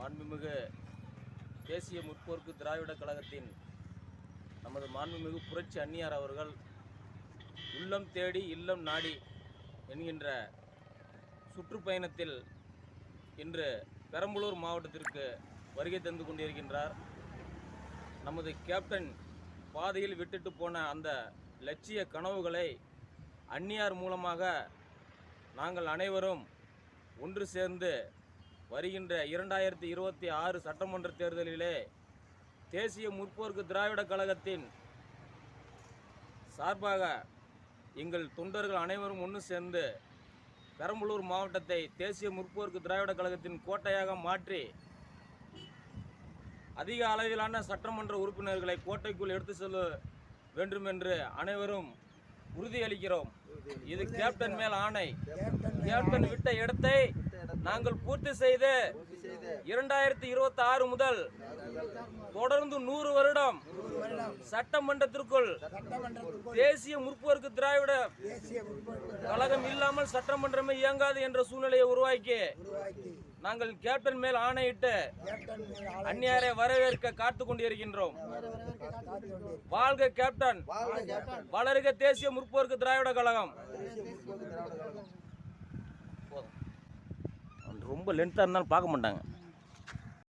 மாண்புமிகு தேசிய முற்போக்கு திராவிட கழகத்தின் நமது மாண்புமிகு புரட்சி அன்னியார் அவர்கள் உள்ளம் தேடி இல்லம் நாடி என்கின்ற சுற்றுப்பயணத்தில் இன்று பெரம்பலூர் மாவட்டத்திற்கு வருகை தந்து கொண்டிருக்கின்றார். நமது கேப்டன் பாதையில் விட்டுட்டு போன அந்த லட்சிய கனவுகளை அன்னியார் மூலமாக நாங்கள் அனைவரும் ஒன்று சேர்ந்து வருகின்ற 2026 சட்டமன்ற தேர்தலிலே தேசிய முற்போக்கு திராவிட கழகத்தின் சார்பாக எங்கள் தொண்டர்கள் அனைவரும் ஒன்று சேர்ந்து பெரம்பலூர் மாவட்டத்தை தேசிய முற்போக்கு திராவிட கழகத்தின் கோட்டையாக மாற்றி அதிக அளவிலான சட்டமன்ற உறுப்பினர்களை கோட்டைக்குள் எடுத்து செல்ல வேண்டும் என்று அனைவரும் உறுதியளிக்கிறோம். இது கேப்டன் மேல் ஆணை. கேப்டன் விட்ட இடத்தை நாங்கள் பூர்த்தி செய்து 2026 முதல் தொடர்ந்து 100 வருடம் சட்டமன்றத்திற்குள் தேசிய முற்போக்கு திராவிட கழகம் இல்லாமல் சட்டமன்றமே இயங்காது என்ற சூழ்நிலையை உருவாக்கி நாங்கள் கேப்டன் மேல் ஆணையிட்டு அந்நியாரை வரவேற்க காத்து கொண்டிருக்கின்றோம். வாழ்க கேப்டன், வளர்க தேசிய முற்போக்கு திராவிட கழகம். ரொம்ப லென்த்தாக இருந்தாலும் பார்க்க மாட்டாங்க.